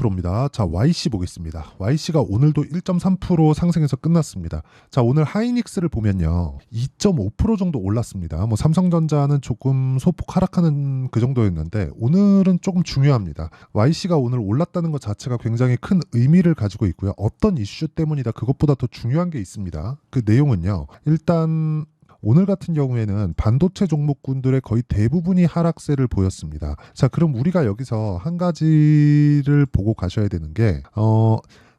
프로입니다. 자, YC 보겠습니다. YC가 오늘도 1.3% 상승해서 끝났습니다. 자, 오늘 하이닉스를 보면요. 2.5% 정도 올랐습니다. 뭐 삼성전자는 조금 소폭 하락하는 그 정도였는데 오늘은 조금 중요합니다. YC가 오늘 올랐다는 것 자체가 굉장히 큰 의미를 가지고 있고요. 어떤 이슈 때문이다 그것보다 더 중요한 게 있습니다. 그 내용은요. 일단 오늘 같은 경우에는 반도체 종목군들의 거의 대부분이 하락세를 보였습니다. 자, 그럼 우리가 여기서 한 가지를 보고 가셔야 되는 게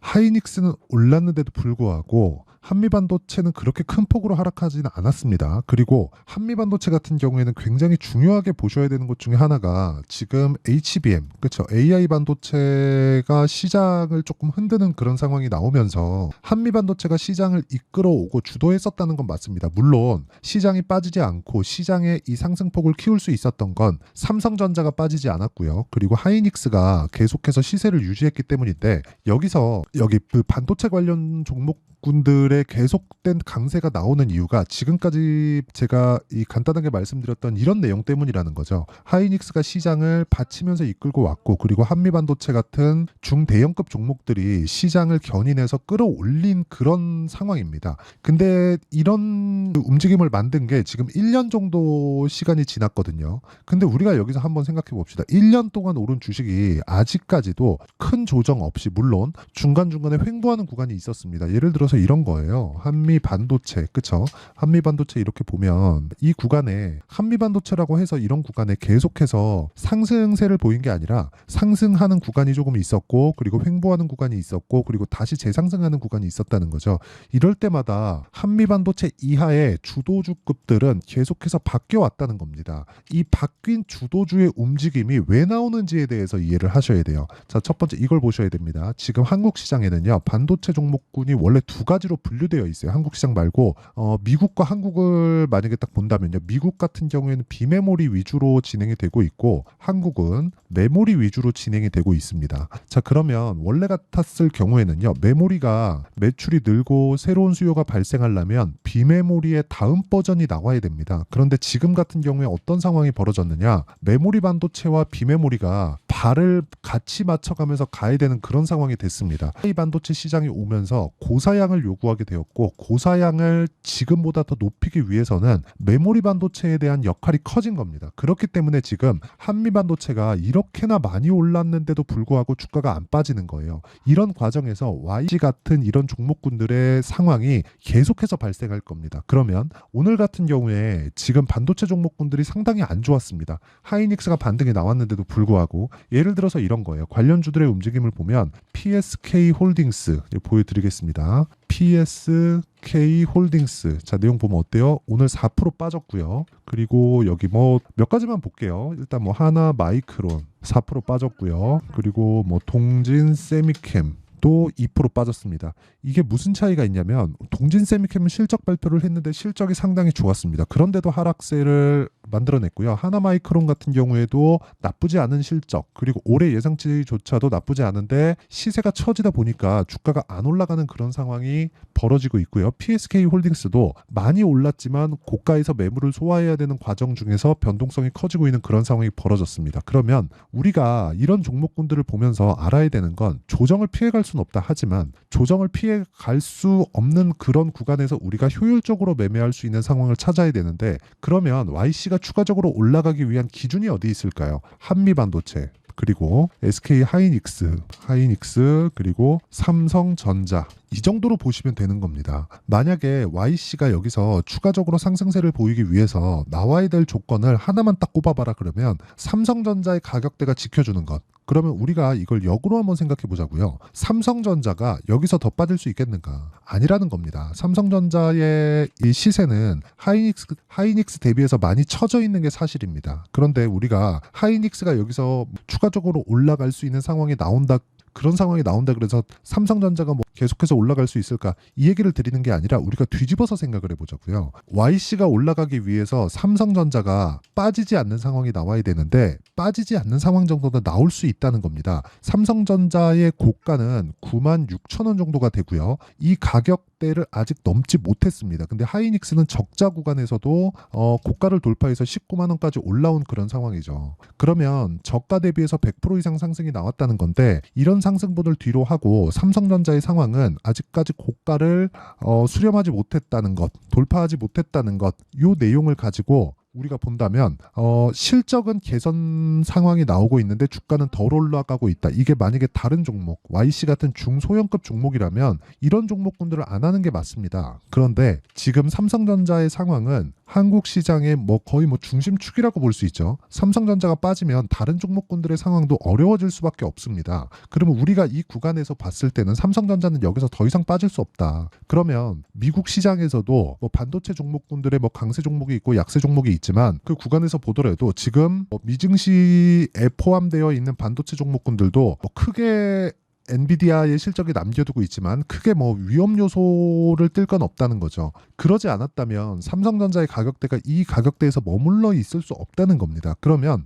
하이닉스는 올랐는데도 불구하고 한미반도체는 그렇게 큰 폭으로 하락하지는 않았습니다. 그리고 한미반도체 같은 경우에는 굉장히 중요하게 보셔야 되는 것 중에 하나가 지금 HBM, 그렇죠? AI 반도체가 시장을 조금 흔드는 그런 상황이 나오면서 한미반도체가 시장을 이끌어오고 주도했었다는 건 맞습니다. 물론 시장이 빠지지 않고 시장의 이 상승폭을 키울 수 있었던 건 삼성전자가 빠지지 않았고요. 그리고 하이닉스가 계속해서 시세를 유지했기 때문인데 여기서 여기 그 반도체 관련 종목군들의 계속된 강세가 나오는 이유가 지금까지 제가 이 간단하게 말씀드렸던 이런 내용 때문이라는 거죠. 하이닉스가 시장을 받치면서 이끌고 왔고 그리고 한미반도체 같은 중대형급 종목들이 시장을 견인해서 끌어올린 그런 상황입니다. 근데 이런 움직임을 만든 게 지금 1년 정도 시간이 지났거든요. 근데 우리가 여기서 한번 생각해 봅시다. 1년 동안 오른 주식이 아직까지도 큰 조정 없이 물론 중간중간에 횡보하는 구간이 있었습니다. 예를 들어서 이런 거예요. 한미 반도체, 그쵸? 한미 반도체 이렇게 보면 이 구간에 한미 반도체라고 해서 이런 구간에 계속해서 상승세를 보인 게 아니라 상승하는 구간이 조금 있었고 그리고 횡보하는 구간이 있었고 그리고 다시 재상승하는 구간이 있었다는 거죠. 이럴 때마다 한미 반도체 이하의 주도주급들은 계속해서 바뀌어 왔다는 겁니다. 이 바뀐 주도주의 움직임이 왜 나오는지에 대해서 이해를 하셔야 돼요. 자, 첫 번째 이걸 보셔야 됩니다. 지금 한국 시장에는요. 반도체 종목군이 원래 두 가지로 분류되어 있어요. 한국 시장 말고 미국과 한국을 만약에 딱 본다면요. 미국 같은 경우에는 비메모리 위주로 진행이 되고 있고 한국은 메모리 위주로 진행이 되고 있습니다. 자, 그러면 원래 같았을 경우에는요. 메모리가 매출이 늘고 새로운 수요가 발생하려면 비메모리의 다음 버전이 나와야 됩니다. 그런데 지금 같은 경우에 어떤 상황이 벌어졌느냐. 메모리 반도체와 비메모리가 발을 같이 맞춰가면서 가야 되는 그런 상황이 됐습니다. 이 반도체 시장이 오면서 고사양을 요구하게 되었고 고사양을 지금보다 더 높이기 위해서는 메모리 반도체에 대한 역할이 커진 겁니다. 그렇기 때문에 지금 한미 반도체가 이렇게나 많이 올랐는데도 불구하고 주가가 안 빠지는 거예요. 이런 과정에서 YG 같은 이런 종목군들의 상황이 계속해서 발생할 겁니다. 그러면 오늘 같은 경우에 지금 반도체 종목군들이 상당히 안 좋았습니다. 하이닉스가 반등이 나왔는데도 불구하고 예를 들어서 이런 거예요. 관련주들의 움직임을 보면 PSK 홀딩스 보여드리겠습니다. PSK 홀딩스. 자, 내용 보면 어때요? 오늘 4% 빠졌고요. 그리고 여기 뭐 몇 가지만 볼게요. 일단 뭐 하나 마이크론 4% 빠졌고요. 그리고 뭐 동진 세미캠 또 2% 빠졌습니다. 이게 무슨 차이가 있냐면 동진 세미캠은 실적 발표를 했는데 실적이 상당히 좋았습니다. 그런데도 하락세를 만들어냈고요. 하나마이크론 같은 경우에도 나쁘지 않은 실적 그리고 올해 예상치조차도 나쁘지 않은데 시세가 처지다 보니까 주가가 안 올라가는 그런 상황이 벌어지고 있고요. PSK 홀딩스도 많이 올랐지만 고가에서 매물을 소화해야 되는 과정 중에서 변동성이 커지고 있는 그런 상황이 벌어졌습니다. 그러면 우리가 이런 종목군들을 보면서 알아야 되는 건 조정을 피해갈 수는 없다 하지만 조정을 피해갈 수 없는 그런 구간에서 우리가 효율적으로 매매할 수 있는 상황을 찾아야 되는데 그러면 YC가 추가적으로 올라가기 위한 기준이 어디 있을까요? 한미반도체 그리고 SK 하이닉스 그리고 삼성전자 이 정도로 보시면 되는 겁니다. 만약에 YC가 여기서 추가적으로 상승세를 보이기 위해서 나와야 될 조건을 하나만 딱 꼽아봐라 그러면 삼성전자의 가격대가 지켜주는 것. 그러면 우리가 이걸 역으로 한번 생각해 보자고요. 삼성전자가 여기서 더 빠질 수 있겠는가? 아니라는 겁니다. 삼성전자의 이 시세는 하이닉스 대비해서 많이 처져 있는 게 사실입니다. 그런데 우리가 하이닉스가 여기서 추가적으로 올라갈 수 있는 상황이 나온다. 그런 상황이 나온다 그래서 삼성전자가 뭐 계속해서 올라갈 수 있을까? 이 얘기를 드리는 게 아니라 우리가 뒤집어서 생각을 해보자고요. YC가 올라가기 위해서 삼성전자가 빠지지 않는 상황이 나와야 되는데 빠지지 않는 상황 정도는 나올 수 있다는 겁니다. 삼성전자의 고가는 96,000원 정도가 되고요. 이 가격대를 아직 넘지 못했습니다. 근데 하이닉스는 적자 구간에서도 고가를 돌파해서 19만 원까지 올라온 그런 상황이죠. 그러면 저가 대비해서 100% 이상 상승이 나왔다는 건데 이런 상승분을 뒤로 하고 삼성전자의 상황은 아직까지 고가를 수렴하지 못했다는 것, 돌파하지 못했다는 것, 이 내용을 가지고 우리가 본다면 실적은 개선 상황이 나오고 있는데 주가는 덜 올라가고 있다. 이게 만약에 다른 종목, YC 같은 중소형급 종목이라면 이런 종목군들을 안 하는 게 맞습니다. 그런데 지금 삼성전자의 상황은 한국 시장의 거의 중심축이라고 볼 수 있죠. 삼성전자가 빠지면 다른 종목군들의 상황도 어려워질 수밖에 없습니다. 그러면 우리가 이 구간에서 봤을 때는 삼성전자는 여기서 더 이상 빠질 수 없다. 그러면 미국 시장에서도 반도체 종목군들의 강세 종목이 있고 약세 종목이 있지만 그 구간에서 보더라도 지금 미증시에 포함되어 있는 반도체 종목군들도 크게 엔비디아의 실적이 남겨두고 있지만 크게 위험 요소를 뜰 건 없다는 거죠. 그러지 않았다면 삼성전자의 가격대가 이 가격대에서 머물러 있을 수 없다는 겁니다. 그러면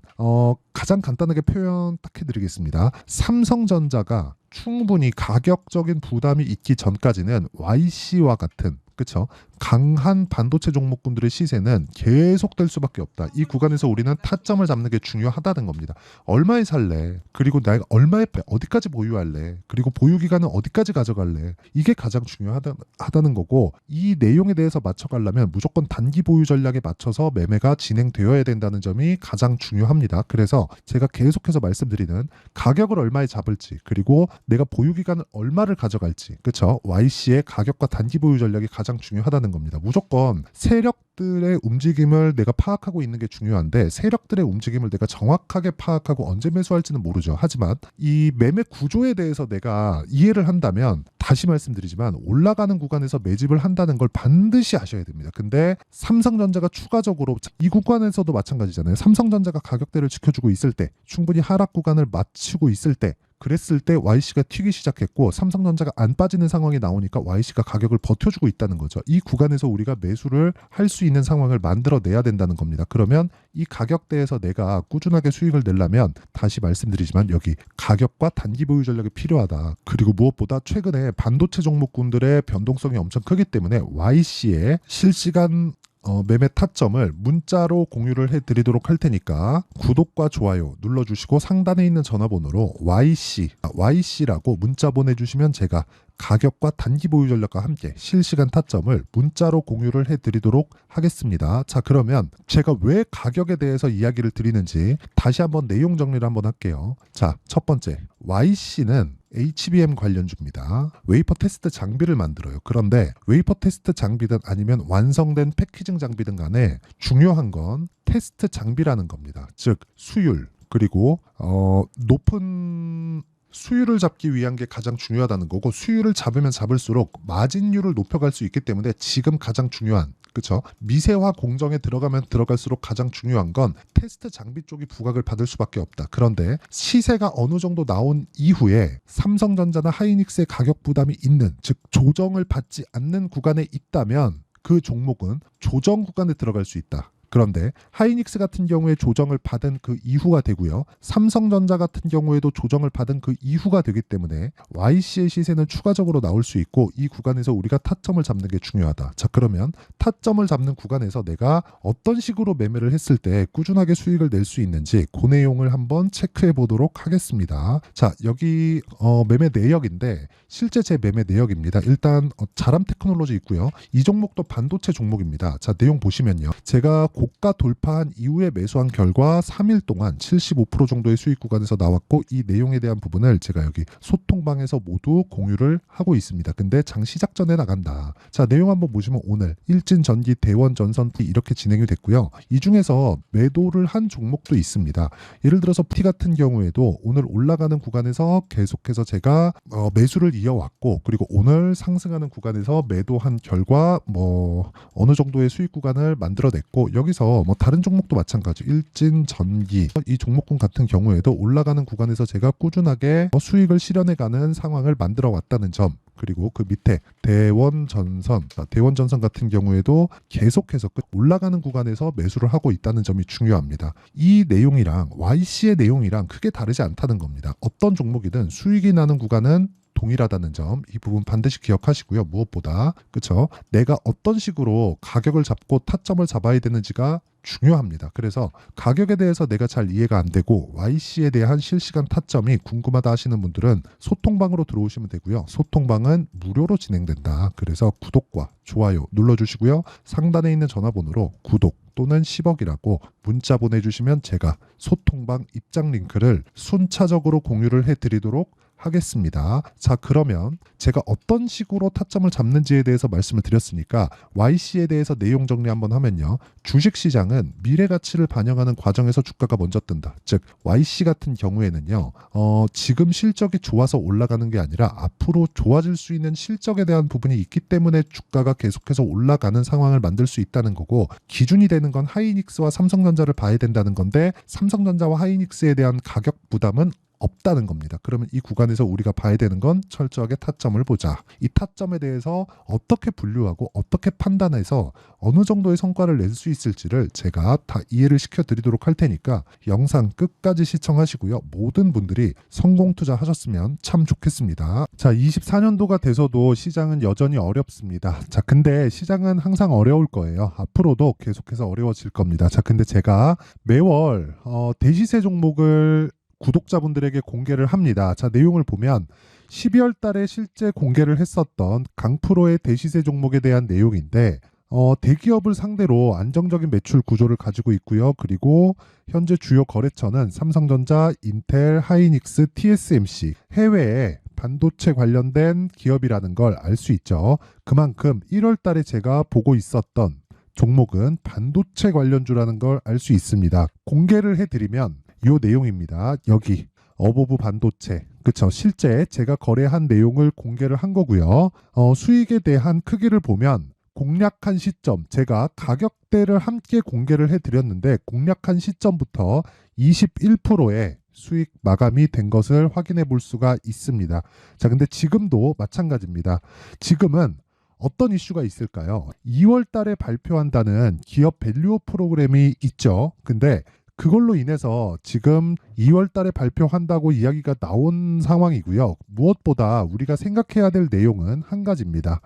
가장 간단하게 표현 딱 해드리겠습니다. 삼성전자가 충분히 가격적인 부담이 있기 전까지는 YC와 같은 그렇죠. 강한 반도체 종목군들의 시세는 계속될 수밖에 없다. 이 구간에서 우리는 타점을 잡는 게 중요하다는 겁니다. 얼마에 살래? 그리고 내가 얼마에 어디까지 보유할래? 그리고 보유 기간은 어디까지 가져갈래? 이게 가장 중요하다는 거고 이 내용에 대해서 맞춰가려면 무조건 단기 보유 전략에 맞춰서 매매가 진행되어야 된다는 점이 가장 중요합니다. 그래서 제가 계속해서 말씀드리는 가격을 얼마에 잡을지 그리고 내가 보유 기간을 얼마를 가져갈지 그렇죠. YC의 가격과 단기 보유 전략이 가장 중요하다는 겁니다. 무조건 세력들의 움직임을 내가 파악하고 있는 게 중요한데 세력들의 움직임을 내가 정확하게 파악하고 언제 매수할지는 모르죠. 하지만 이 매매 구조에 대해서 내가 이해를 한다면 다시 말씀드리지만 올라가는 구간에서 매집을 한다는 걸 반드시 아셔야 됩니다. 근데 삼성전자가 추가적으로 이 구간에서도 마찬가지잖아요. 삼성전자가 가격대를 지켜주고 있을 때 충분히 하락 구간을 맞추고 있을 때 그랬을 때 YC가 튀기 시작했고 삼성전자가 안 빠지는 상황이 나오니까 YC가 가격을 버텨주고 있다는 거죠. 이 구간에서 우리가 매수를 할 수 있는 상황을 만들어내야 된다는 겁니다. 그러면 이 가격대에서 내가 꾸준하게 수익을 내려면 다시 말씀드리지만 여기 가격과 단기 보유 전략이 필요하다. 그리고 무엇보다 최근에 반도체 종목군들의 변동성이 엄청 크기 때문에 YC의 실시간 매매 타점을 문자로 공유를 해드리도록 할 테니까 구독과 좋아요 눌러주시고 상단에 있는 전화번호로 YC라고 문자 보내주시면 제가 가격과 단기 보유 전략과 함께 실시간 타점을 문자로 공유를 해드리도록 하겠습니다. 자, 그러면 제가 왜 가격에 대해서 이야기를 드리는지 다시 한번 내용 정리를 한번 할게요. 자, 첫 번째 YC는 HBM 관련주입니다. 웨이퍼 테스트 장비를 만들어요. 그런데 웨이퍼 테스트 장비든 아니면 완성된 패키징 장비든 간에 중요한 건 테스트 장비라는 겁니다. 즉 수율 그리고 높은 수율을 잡기 위한 게 가장 중요하다는 거고 수율을 잡으면 잡을수록 마진율을 높여갈 수 있기 때문에 지금 가장 중요한 그렇죠. 미세화 공정에 들어가면 들어갈수록 가장 중요한 건 테스트 장비 쪽이 부각을 받을 수밖에 없다. 그런데 시세가 어느 정도 나온 이후에 삼성전자나 하이닉스의 가격 부담이 있는 즉 조정을 받지 않는 구간에 있다면 그 종목은 조정 구간에 들어갈 수 있다. 그런데 하이닉스 같은 경우에 조정을 받은 그 이후가 되고요. 삼성전자 같은 경우에도 조정을 받은 그 이후가 되기 때문에 YC의 시세는 추가적으로 나올 수 있고 이 구간에서 우리가 타점을 잡는 게 중요하다. 자, 그러면 타점을 잡는 구간에서 내가 어떤 식으로 매매를 했을 때 꾸준하게 수익을 낼 수 있는지 그 내용을 한번 체크해 보도록 하겠습니다. 자, 여기 매매 내역인데 실제 제 매매 내역입니다. 일단 자람 테크놀로지 있고요. 이 종목도 반도체 종목입니다. 자, 내용 보시면요. 제가 고가 돌파한 이후에 매수한 결과 3일 동안 75% 정도의 수익 구간에서 나왔고 이 내용에 대한 부분을 제가 여기 소통방에서 모두 공유를 하고 있습니다. 근데 장 시작 전에 나간다. 자, 내용 한번 보시면 오늘 일진전기, 대원전선 이렇게 진행이 됐고요. 이 중에서 매도를 한 종목도 있습니다. 예를 들어서 T 같은 경우에도 오늘 올라가는 구간에서 계속해서 제가 매수를 이어왔고 그리고 오늘 상승하는 구간에서 매도한 결과 어느 정도의 수익 구간을 만들어냈고 여기서 다른 종목도 마찬가지 일진전기 이 종목군 같은 경우에도 올라가는 구간에서 제가 꾸준하게 수익을 실현해가는 상황을 만들어 왔다는 점 그리고 그 밑에 대원전선 같은 경우에도 계속해서 올라가는 구간에서 매수를 하고 있다는 점이 중요합니다. 이 내용이랑 YC의 내용이랑 크게 다르지 않다는 겁니다. 어떤 종목이든 수익이 나는 구간은 동일하다는 점, 이 부분 반드시 기억하시고요. 무엇보다 그쵸? 내가 어떤 식으로 가격을 잡고 타점을 잡아야 되는지가 중요합니다. 그래서 가격에 대해서 내가 잘 이해가 안 되고 YC에 대한 실시간 타점이 궁금하다 하시는 분들은 소통방으로 들어오시면 되고요. 소통방은 무료로 진행된다. 그래서 구독과 좋아요 눌러주시고요. 상단에 있는 전화번호로 구독 또는 10억이라고 문자 보내주시면 제가 소통방 입장 링크를 순차적으로 공유를 해드리도록 하겠습니다. 자, 그러면 제가 어떤 식으로 타점을 잡는지에 대해서 말씀을 드렸으니까 YC에 대해서 내용 정리 한번 하면요. 주식시장은 미래 가치를 반영하는 과정에서 주가가 먼저 뜬다. 즉 YC 같은 경우에는요. 지금 실적이 좋아서 올라가는 게 아니라 앞으로 좋아질 수 있는 실적에 대한 부분이 있기 때문에 주가가 계속해서 올라가는 상황을 만들 수 있다는 거고, 기준이 되는 건 하이닉스와 삼성전자를 봐야 된다는 건데 삼성전자와 하이닉스에 대한 가격 부담은 없다는 겁니다. 그러면 이 구간에서 우리가 봐야 되는 건 철저하게 타점을 보자. 이 타점에 대해서 어떻게 분류하고 어떻게 판단해서 어느 정도의 성과를 낼 수 있을지를 제가 다 이해를 시켜드리도록 할 테니까 영상 끝까지 시청하시고요. 모든 분들이 성공 투자하셨으면 참 좋겠습니다. 자, 24년도가 돼서도 시장은 여전히 어렵습니다. 자, 근데 시장은 항상 어려울 거예요. 앞으로도 계속해서 어려워질 겁니다. 자, 근데 제가 매월 대시세 종목을 구독자분들에게 공개를 합니다. 자, 내용을 보면 12월 달에 실제 공개를 했었던 강프로의 대시세 종목에 대한 내용인데 대기업을 상대로 안정적인 매출 구조를 가지고 있고요. 그리고 현재 주요 거래처는 삼성전자, 인텔, 하이닉스, TSMC, 해외에 반도체 관련된 기업이라는 걸 알 수 있죠. 그만큼 1월 달에 제가 보고 있었던 종목은 반도체 관련주라는 걸 알 수 있습니다. 공개를 해드리면 이 내용입니다. 여기 어보브 반도체, 그쵸? 실제 제가 거래한 내용을 공개를 한 거고요. 수익에 대한 크기를 보면 공략한 시점, 제가 가격대를 함께 공개를 해드렸는데 공략한 시점부터 21%의 수익 마감이 된 것을 확인해 볼 수가 있습니다. 자, 근데 지금도 마찬가지입니다. 지금은 어떤 이슈가 있을까요? 2월 달에 발표한다는 기업 밸류업 프로그램이 있죠. 근데 그걸로 인해서 지금 2월 달에 발표한다고 이야기가 나온 상황이고요. 무엇보다 우리가 생각해야 될 내용은 한 가지입니다.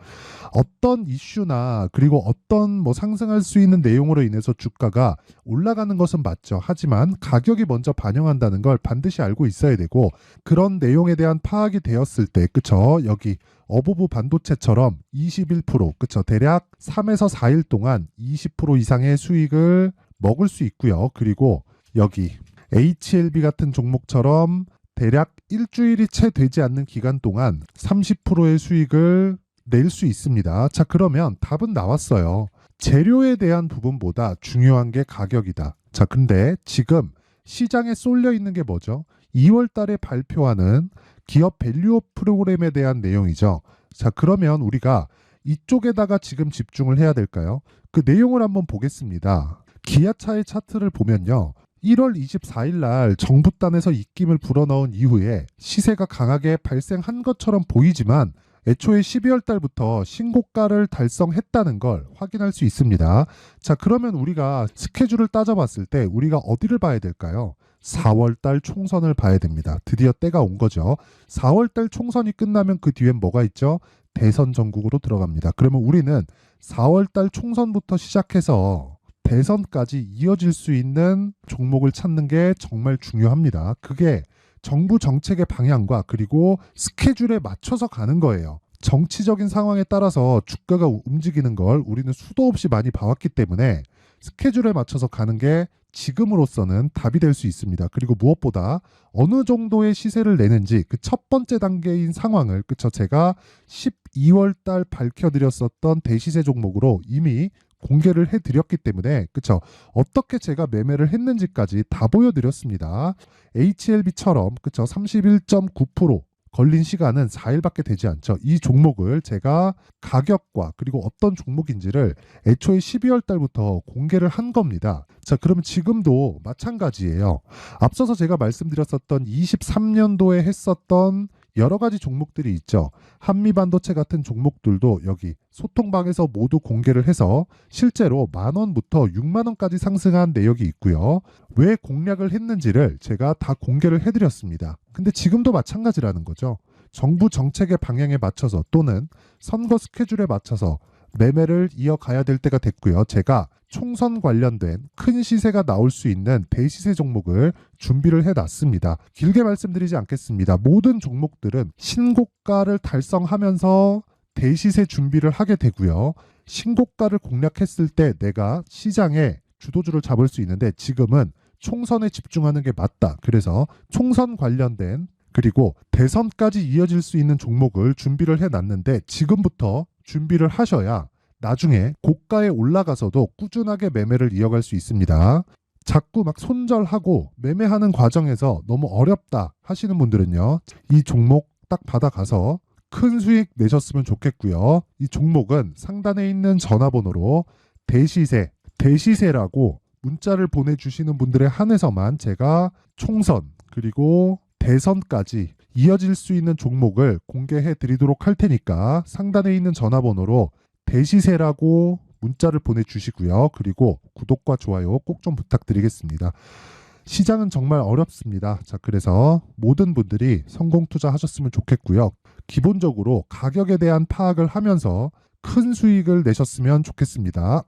어떤 이슈나 그리고 어떤 상승할 수 있는 내용으로 인해서 주가가 올라가는 것은 맞죠. 하지만 가격이 먼저 반영한다는 걸 반드시 알고 있어야 되고, 그런 내용에 대한 파악이 되었을 때, 그쵸? 여기 어보브 반도체처럼 21%, 그쵸? 대략 3에서 4일 동안 20% 이상의 수익을 먹을 수 있고요. 그리고 여기 HLB 같은 종목처럼 대략 일주일이 채 되지 않는 기간 동안 30%의 수익을 낼 수 있습니다. 자, 그러면 답은 나왔어요. 재료에 대한 부분보다 중요한 게 가격이다. 자, 근데 지금 시장에 쏠려 있는 게 뭐죠? 2월 달에 발표하는 기업 밸류업 프로그램에 대한 내용이죠. 자, 그러면 우리가 이쪽에다가 지금 집중을 해야 될까요? 그 내용을 한번 보겠습니다. 기아차의 차트를 보면요. 1월 24일 날 정부단에서 입김을 불어넣은 이후에 시세가 강하게 발생한 것처럼 보이지만 애초에 12월 달부터 신고가를 달성했다는 걸 확인할 수 있습니다. 자, 그러면 우리가 스케줄을 따져봤을 때 우리가 어디를 봐야 될까요? 4월 달 총선을 봐야 됩니다. 드디어 때가 온 거죠. 4월 달 총선이 끝나면 그 뒤엔 뭐가 있죠? 대선 전국으로 들어갑니다. 그러면 우리는 4월 달 총선부터 시작해서 대선까지 이어질 수 있는 종목을 찾는 게 정말 중요합니다. 그게 정부 정책의 방향과 그리고 스케줄에 맞춰서 가는 거예요. 정치적인 상황에 따라서 주가가 움직이는 걸 우리는 수도 없이 많이 봐왔기 때문에 스케줄에 맞춰서 가는 게 지금으로서는 답이 될 수 있습니다. 그리고 무엇보다 어느 정도의 시세를 내는지 그 첫 번째 단계인 상황을, 그쵸? 제가 12월 달 밝혀드렸었던 대시세 종목으로 이미 공개를 해드렸기 때문에, 그쵸? 어떻게 제가 매매를 했는지까지 다 보여드렸습니다. HLB처럼, 그쵸? 31.9% 걸린 시간은 4일밖에 되지 않죠. 이 종목을 제가 가격과 그리고 어떤 종목인지를 애초에 12월 달부터 공개를 한 겁니다. 자, 그러면 지금도 마찬가지예요. 앞서서 제가 말씀드렸었던 23년도에 했었던 여러 가지 종목들이 있죠. 한미반도체 같은 종목들도 여기 소통방에서 모두 공개를 해서 실제로 10,000원부터 60,000원까지 상승한 내역이 있고요. 왜 공략을 했는지를 제가 다 공개를 해드렸습니다. 근데 지금도 마찬가지라는 거죠. 정부 정책의 방향에 맞춰서 또는 선거 스케줄에 맞춰서 매매를 이어가야 될 때가 됐고요. 제가 총선 관련된 큰 시세가 나올 수 있는 대시세 종목을 준비를 해놨습니다. 길게 말씀드리지 않겠습니다. 모든 종목들은 신고가를 달성하면서 대시세 준비를 하게 되고요. 신고가를 공략했을 때 내가 시장에 주도주를 잡을 수 있는데 지금은 총선에 집중하는 게 맞다. 그래서 총선 관련된 그리고 대선까지 이어질 수 있는 종목을 준비를 해놨는데 지금부터 준비를 하셔야 나중에 고가에 올라가서도 꾸준하게 매매를 이어갈 수 있습니다. 자꾸 막 손절하고 매매하는 과정에서 너무 어렵다 하시는 분들은요. 이 종목 딱 받아가서 큰 수익 내셨으면 좋겠고요. 이 종목은 상단에 있는 전화번호로 대시세라고 문자를 보내주시는 분들에 한해서만 제가 총선 그리고 대선까지 이어질 수 있는 종목을 공개해 드리도록 할 테니까 상단에 있는 전화번호로 대시세라고 문자를 보내주시고요. 그리고 구독과 좋아요 꼭 좀 부탁드리겠습니다. 시장은 정말 어렵습니다. 자, 그래서 모든 분들이 성공 투자하셨으면 좋겠고요. 기본적으로 가격에 대한 파악을 하면서 큰 수익을 내셨으면 좋겠습니다.